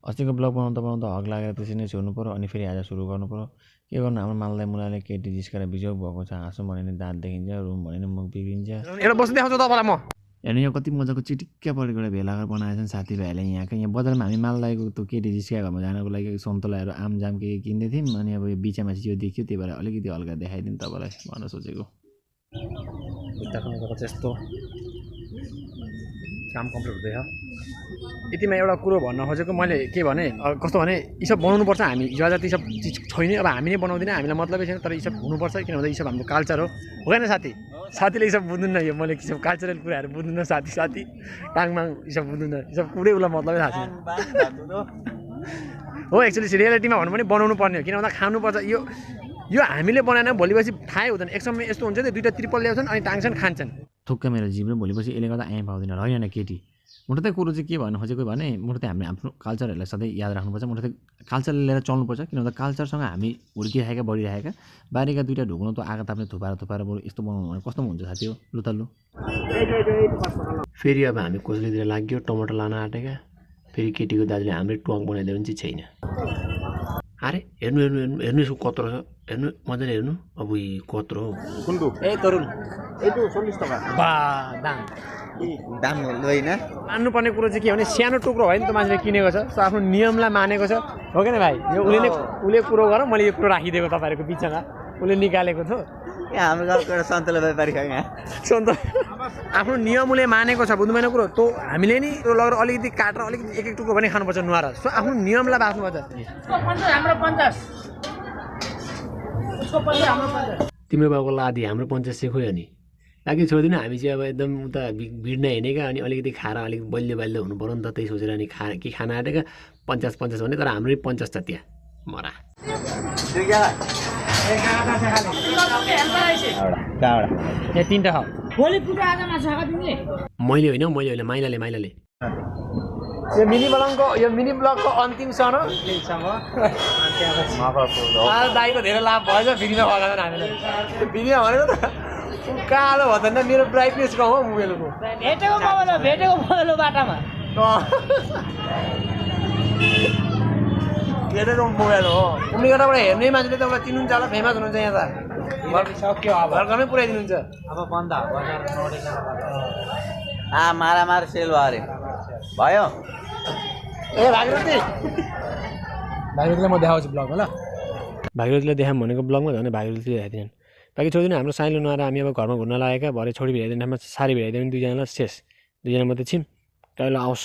अस्तिको ब्लग बनाउँदा हक लागेर त्यसरी नै छोड्नु पर्यो अनि फेरि आज सुरु गर्नु पर्यो के गर्नु हाम्रो माललाई मुलाले केटी जिस्केर बिजोग भएको छ हाँसो भने नि दाँत देखिन्छ रुम भने नि मुख बिग्रिन्छ एउटा बस्नु देखाउँछु तपाईँलाई म हेर्नु यहाँ कति मजाको चिटिक्क परेको एउटा भेला घर बनाएको छन् साथीभाइहरूले यहाँ बजारमा हामी मालदाईको त्यो केटी जिस्किया घरमा जानको लागि सन्तोलाहरू आमजाम के किन्दै थियौँ अनि अब यो बिचमा चाहिँ यो देखियो त्यही भएर अलिकति हल्का देखाइदिउँ तपाईँलाई भन्न सोचेको यस्तो काम कम्प्लिट हुँदैछ यतिमा एउटा कुरो भन्न खोजेको मैले के भने कस्तो भने यी सब बनाउनुपर्छ हामी हिजो जति सब चिज छैन अब हामी नै बनाउँदैन हामीलाई मतलबै छैन तर यी सब हुनुपर्छ किन भन्दा यी सब हाम्रो कल्चर हो होइन साथी साथीले यी सब बुझ्नुहुन्न यो मैले सब कल्चरल कुराहरू बुझ्नुहुन्न साथी टाङमाङ यी सब बुझ्नुहुन्न यी सब कुरै उसलाई मतलबै थाहा छैन हो एक्चुअली रियालिटीमा भन्नु पनि बनाउनु पर्ने हो किन भन्दा खानुपर्छ यो हामीले बनाएन भोलिपछि थाहै हुँदैन एक समय यस्तो हुन्छ नि दुईवटा त्रिपल ल्याउँछन् अनि टाङ्छन् खान्छन् थुक्क मेरो जीवन भोलिपछि यसले गर्दा आइ पाउँदैन होइन केटी मुठ्दै कुरो चाहिँ के भन्नु खोजेको भने मुठ्दै हामीले आफ्नो कल्चरहरूलाई सधैँ याद राख्नुपर्छ मुठ्दै कल्चरले लिएर चल्नुपर्छ किन भन्दा कल्चरसँग हामी हुर्किरहेका बढिरहेका बारीका दुईवटा ढुक्नु त आँखा ताप्ने थुपाएर बरु यस्तो बनाउनु भने कस्तो हुन्छ साथी हो लु त लु फेरि अब हामी कोसलीतिर लाग्यो टमाटर लान आँटेका फेरि केटीको दाजुले हाम्रै ट्वाङ बनाइदियो भने चाहिँ छैन अरे हेर्नु यसको कत्रो छ हेर्नु मजाले हेर्नु अब कत्रो कुन्टु ए तरुण ए त्यो 40 टका बा दाम होइन मान्नुपर्ने कुरो चाहिँ के भने सानो टुक्रो होइन त मान्छेले किनेको छ सो आफ्नो नियमलाई मानेको छ हो कि भाइ यो उसले कुरो गर मैले यो कुरो राखिदिएको तपाईँहरूको बिचमा उसले निकालेको थियो हाम्रो गाउँको एउटा सन्तोला व्यापारी छ यहाँ आफ्नो नियम उसले मानेको छ बुझ्नु भएन कुरो त हामीले नि त्यो लगेर अलिकति काटेर अलिकति एक टुक्रो पनि खानुपर्छ नुहाएर सो आफ्नो नियमलाई बाँच्नुपर्छ तिम्रो बाबुको लादी हाम्रो 50 चाहिँ खोयो नि बाँकी छोडिदिनु हामी चाहिँ अब एकदम उता भिड्न हिँडेका अनि अलिकति खाएर अलिक बलियो हुनु पऱ्यो नि त त्यही सोचेर अनि के खाना आँटेका 50 भने तर हाम्रै 50 छ त्यहाँ मरा मैले होइन माइलाले यो मिनी ब्लगको अन्तिम क्षण हो दाइको धेरै लाभ भएछ फ्रीमा भएन हामीलाई फ्रीमा भनेको त कालो भन्दा मेरो ब्राइटनेस कम हो मोबाइलको भेटेको बाटामा भेटेको मोबाइल हो उनी गर्दाबाट हेर्ने मान्छेले त उसलाई चिन्नुहुन्छ होला फेमस हुनुहुन्छ यहाँ त सक्यो अब घरमै पुऱ्याइदिनुहुन्छ अब बन्द मारामार सेल भयो ए भागीरथीलाई म देखाउँछु ब्लग ल भागीरथीलाई देखाऊँ भनेको ब्लगमा झन् भागीरथीले हेरिदिनु बाँकी छोडिदिनु हाम्रो साइलो नआएर हामी अब घरमा घुम्न लागेका भरे छोडी भिराइदिनु ठाउँमा सारी भिराइदियो भने दुईजनालाई शेष दुईजना मात्रै छिम कहिले आओस्